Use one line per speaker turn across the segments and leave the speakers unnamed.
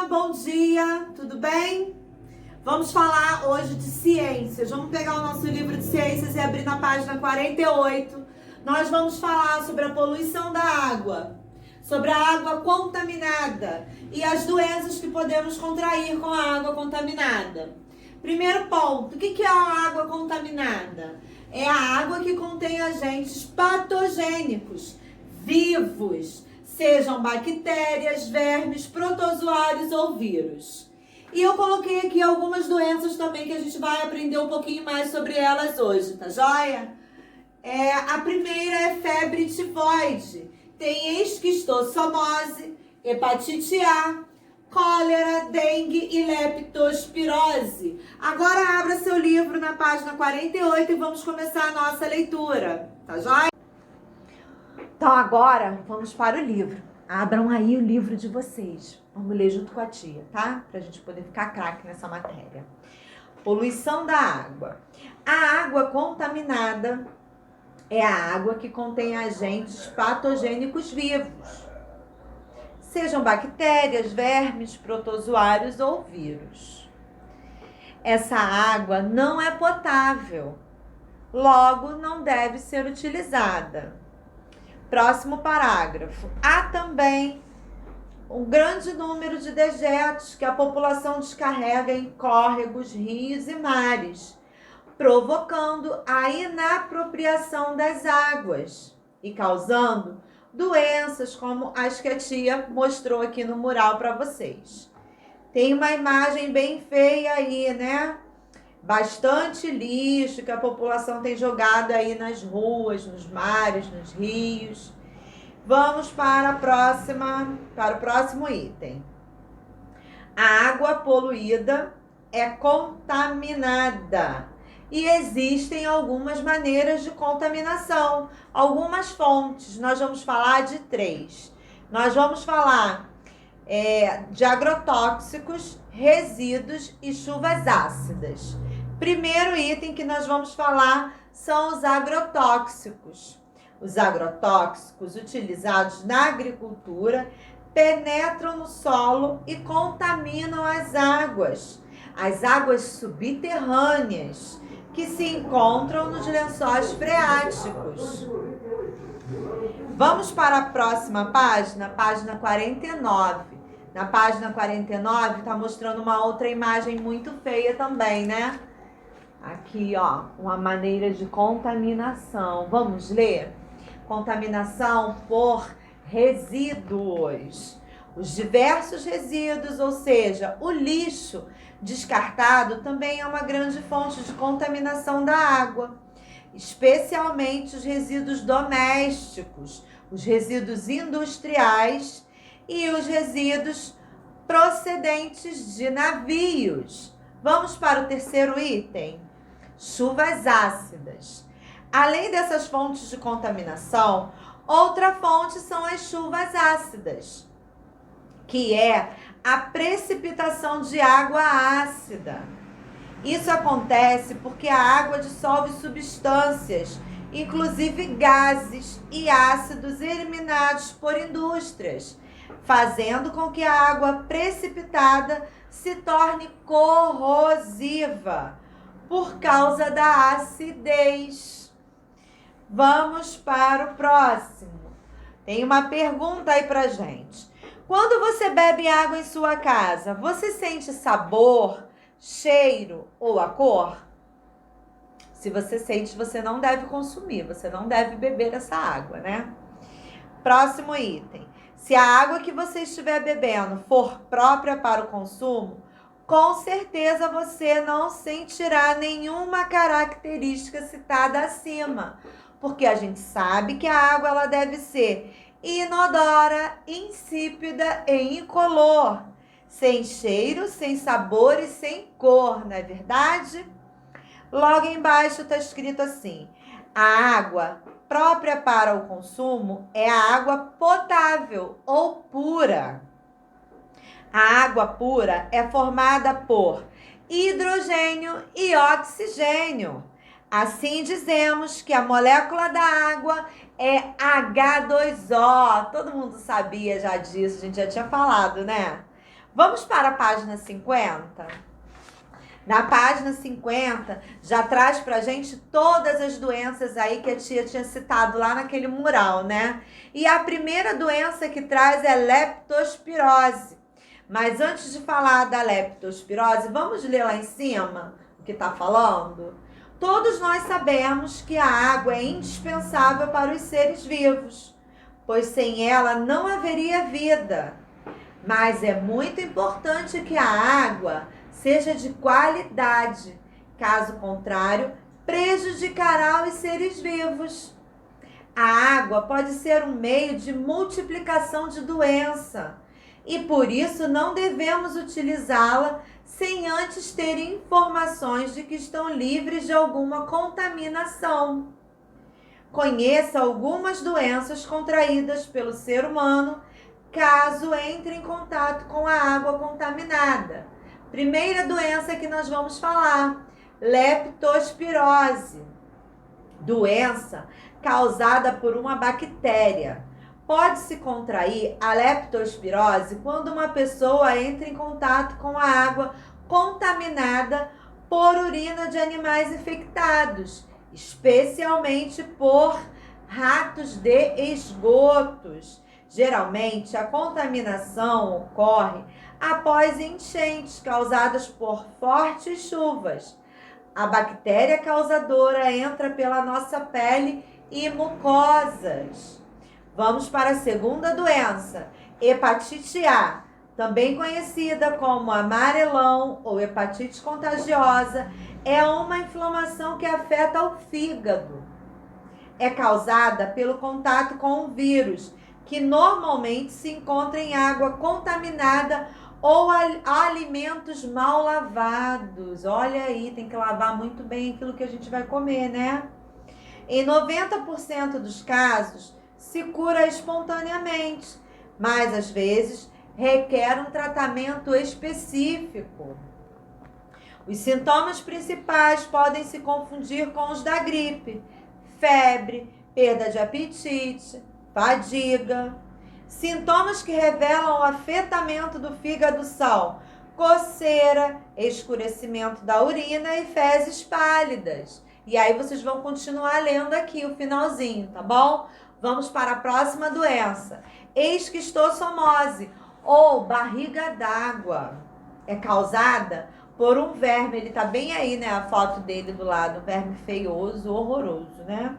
bom dia, tudo bem? Vamos falar hoje de ciências. Vamos pegar o nosso livro de ciências e abrir na página 48. Nós vamos falar sobre a poluição da água, sobre a água contaminada e as doenças que podemos contrair com a água contaminada. Primeiro ponto, o que é a água contaminada? É a água que contém agentes patogênicos, vivos, sejam bactérias, vermes, protozoários ou vírus. E eu coloquei aqui algumas doenças também que a gente vai aprender um pouquinho mais sobre elas hoje, tá joia? A primeira é febre tifoide, tem esquistossomose, hepatite A, cólera, dengue e leptospirose. Agora abra seu livro na página 48 e vamos começar a nossa leitura, tá joia? Então agora vamos para o livro. Abram aí o livro de vocês. Vamos ler junto com a tia, tá? Pra gente poder ficar craque nessa matéria. Poluição da água. A água contaminada é a água que contém agentes patogênicos vivos, sejam bactérias, vermes, protozoários ou vírus. Essa água não é potável, logo não deve ser utilizada. Próximo parágrafo. Há também um grande número de dejetos que a população descarrega em córregos, rios e mares, provocando a inapropriação das águas e causando doenças como as que a tia mostrou aqui no mural para vocês. Tem uma imagem bem feia aí, né? Bastante lixo que a população tem jogado aí nas ruas, nos mares, nos rios. Vamos para o próximo item. A água poluída é contaminada e existem algumas maneiras de contaminação, algumas fontes. Nós vamos falar de 3. Nós vamos falar de agrotóxicos, resíduos e chuvas ácidas. Primeiro item que nós vamos falar são os agrotóxicos. Os agrotóxicos utilizados na agricultura penetram no solo e contaminam as águas subterrâneas que se encontram nos lençóis freáticos. Vamos para a próxima página, página 49. Na página 49 está mostrando uma outra imagem muito feia também, né? Aqui, ó, uma maneira de contaminação. Vamos ler? Contaminação por resíduos. Os diversos resíduos, ou seja, o lixo descartado, também é uma grande fonte de contaminação da água, especialmente os resíduos domésticos, os resíduos industriais e os resíduos procedentes de navios. Vamos para o terceiro item. Chuvas ácidas. Além dessas fontes de contaminação, outra fonte são as chuvas ácidas, que é a precipitação de água ácida. Isso acontece porque a água dissolve substâncias, inclusive gases e ácidos eliminados por indústrias, fazendo com que a água precipitada se torne corrosiva por causa da acidez. Vamos para o próximo. Tem uma pergunta aí pra gente. Quando você bebe água em sua casa, você sente sabor, cheiro ou a cor? Se você sente, você não deve consumir, você não deve beber essa água, né? Próximo item. Se a água que você estiver bebendo for própria para o consumo, com certeza você não sentirá nenhuma característica citada acima, porque a gente sabe que a água ela deve ser inodora, insípida e incolor, sem cheiro, sem sabor e sem cor, não é verdade? Logo embaixo está escrito assim: a água própria para o consumo é a água potável ou pura. A água pura é formada por hidrogênio e oxigênio. Assim dizemos que a molécula da água é H2O. Todo mundo sabia já disso, a gente já tinha falado, né? Vamos para a página 50? Na página 50, já traz pra gente todas as doenças aí que a tia tinha citado lá naquele mural, né? E a primeira doença que traz é leptospirose. Mas antes de falar da leptospirose, vamos ler lá em cima o que está falando? Todos nós sabemos que a água é indispensável para os seres vivos, pois sem ela não haveria vida. Mas é muito importante que a água seja de qualidade. Caso contrário, prejudicará os seres vivos. A água pode ser um meio de multiplicação de doença e por isso não devemos utilizá-la sem antes ter informações de que estão livres de alguma contaminação. Conheça algumas doenças contraídas pelo ser humano caso entre em contato com a água contaminada. Primeira doença que nós vamos falar, leptospirose. Doença causada por uma bactéria. Pode-se contrair a leptospirose quando uma pessoa entra em contato com a água contaminada por urina de animais infectados, especialmente por ratos de esgotos. Geralmente, a contaminação ocorre após enchentes causadas por fortes chuvas. A bactéria causadora entra pela nossa pele e mucosas. Vamos para a segunda doença, hepatite A, também conhecida como amarelão ou hepatite contagiosa, é uma inflamação que afeta o fígado. É causada pelo contato com um vírus, que normalmente se encontra em água contaminada ou alimentos mal lavados. Olha aí, tem que lavar muito bem aquilo que a gente vai comer, né? Em 90% dos casos, se cura espontaneamente, mas às vezes requer um tratamento específico. Os sintomas principais podem se confundir com os da gripe: febre, perda de apetite, fadiga. Sintomas que revelam o afetamento do fígado são coceira, escurecimento da urina e fezes pálidas. E aí vocês vão continuar lendo aqui o finalzinho, tá bom? Vamos para a próxima doença, esquistossomose ou barriga d'água. É causada por um verme, ele tá bem aí, né, a foto dele do lado, um verme feioso, horroroso, né?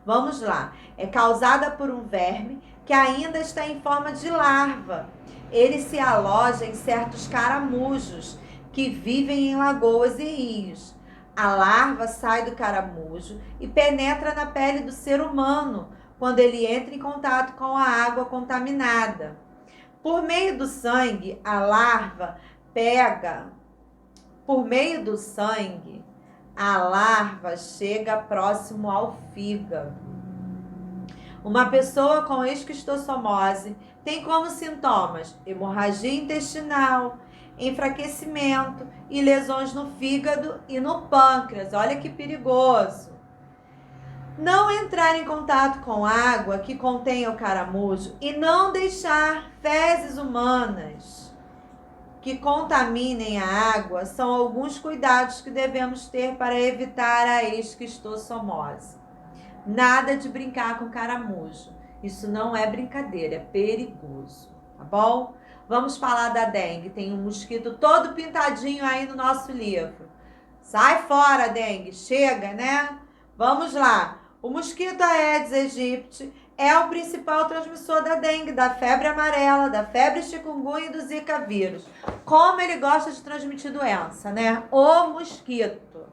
Vamos lá, é causada por um verme que ainda está em forma de larva. Ele se aloja em certos caramujos que vivem em lagoas e rios. A larva sai do caramujo e penetra na pele do ser humano quando ele entra em contato com a água contaminada. Por meio do sangue, a larva chega próximo ao fígado. Uma pessoa com esquistossomose tem como sintomas hemorragia intestinal, enfraquecimento e lesões no fígado e no pâncreas. Olha que perigoso. Não entrar em contato com água que contenha o caramujo e não deixar fezes humanas que contaminem a água são alguns cuidados que devemos ter para evitar a esquistossomose. Nada de brincar com caramujo. Isso não é brincadeira, é perigoso, tá bom? Vamos falar da dengue. Tem um mosquito todo pintadinho aí no nosso livro. Sai fora, dengue. Chega, né? Vamos lá. O mosquito Aedes aegypti é o principal transmissor da dengue, da febre amarela, da febre chikungunya e do zika vírus. Como ele gosta de transmitir doença, né? O mosquito.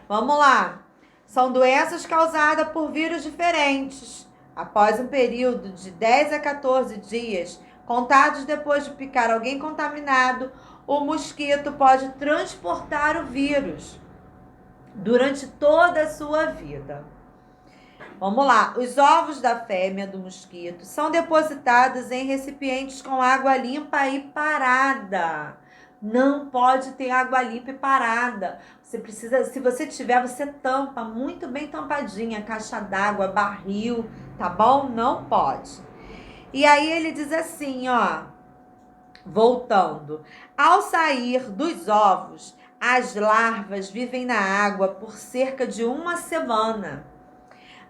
Vamos lá. São doenças causadas por vírus diferentes. Após um período de 10 a 14 dias, contados depois de picar alguém contaminado, o mosquito pode transportar o vírus durante toda a sua vida. Vamos lá. Os ovos da fêmea do mosquito são depositados em recipientes com água limpa e parada. Não pode ter água limpa e parada. Você precisa, se você tiver, você tampa muito bem tampadinha, caixa d'água, barril, tá bom? Não pode. E aí ele diz assim, ó: Voltando. Ao sair dos ovos, as larvas vivem na água por cerca de uma semana.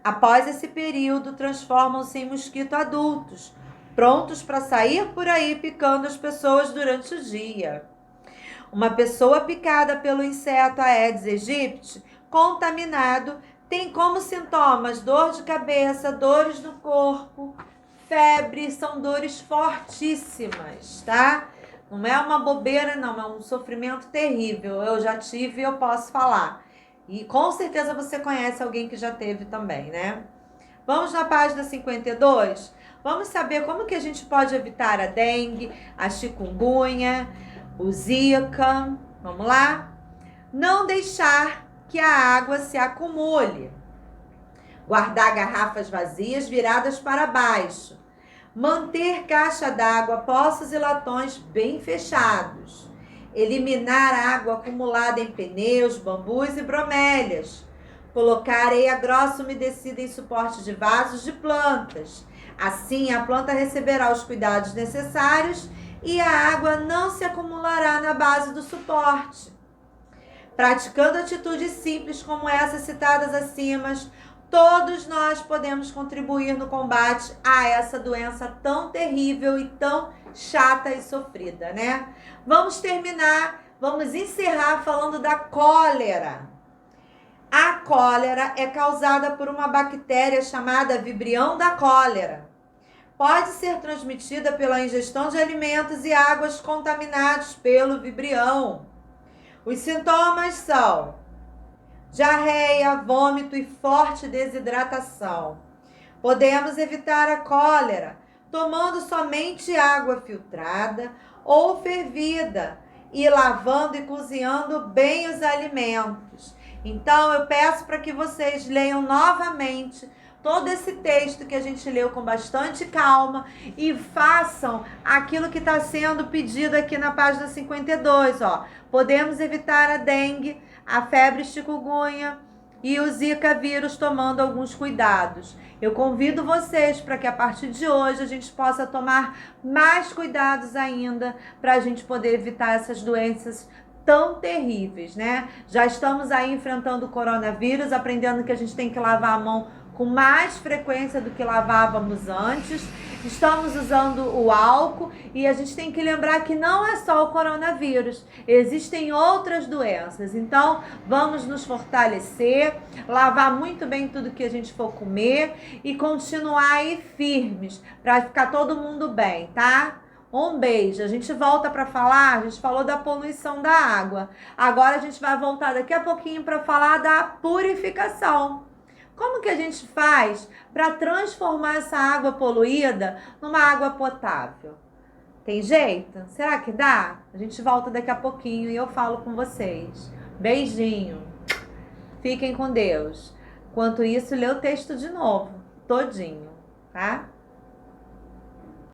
Após esse período, transformam-se em mosquitos adultos, prontos para sair por aí picando as pessoas durante o dia. Uma pessoa picada pelo inseto Aedes aegypti, contaminado, tem como sintomas dor de cabeça, dores no corpo, febre, são dores fortíssimas, tá? Não é uma bobeira, não, é um sofrimento terrível. Eu já tive e eu posso falar. E com certeza você conhece alguém que já teve também, né? Vamos na página 52? Vamos saber como que a gente pode evitar a dengue, a chikungunya, o zika. Vamos lá? Não deixar que a água se acumule. Guardar garrafas vazias viradas para baixo. Manter caixa d'água, poços e latões bem fechados. Eliminar água acumulada em pneus, bambus e bromélias. Colocar areia grossa umedecida em suporte de vasos de plantas. Assim, a planta receberá os cuidados necessários e a água não se acumulará na base do suporte. Praticando atitudes simples como essas citadas acima, todos nós podemos contribuir no combate a essa doença tão terrível e tão chata e sofrida, né? Vamos encerrar falando da cólera. A cólera é causada por uma bactéria chamada Vibrião da cólera. Pode ser transmitida pela ingestão de alimentos e águas contaminados pelo vibrião. Os sintomas são diarreia, vômito e forte desidratação. Podemos evitar a cólera tomando somente água filtrada ou fervida e lavando e cozinhando bem os alimentos. Então, eu peço para que vocês leiam novamente todo esse texto que a gente leu com bastante calma e façam aquilo que está sendo pedido aqui na página 52, ó. Podemos evitar a dengue, a febre chikungunya e o zika vírus tomando alguns cuidados. Eu convido vocês para que a partir de hoje a gente possa tomar mais cuidados ainda para a gente poder evitar essas doenças tão terríveis, né? Já estamos aí enfrentando o coronavírus, aprendendo que a gente tem que lavar a mão com mais frequência do que lavávamos antes. Estamos usando o álcool e a gente tem que lembrar que não é só o coronavírus, existem outras doenças. Então, vamos nos fortalecer, lavar muito bem tudo que a gente for comer e continuar aí firmes para ficar todo mundo bem, tá? Um beijo. A gente volta para falar, a gente falou da poluição da água. Agora a gente vai voltar daqui a pouquinho para falar da purificação. Como que a gente faz para transformar essa água poluída numa água potável? Tem jeito? Será que dá? A gente volta daqui a pouquinho e eu falo com vocês. Beijinho. Fiquem com Deus. Enquanto isso, lê o texto de novo, todinho, tá?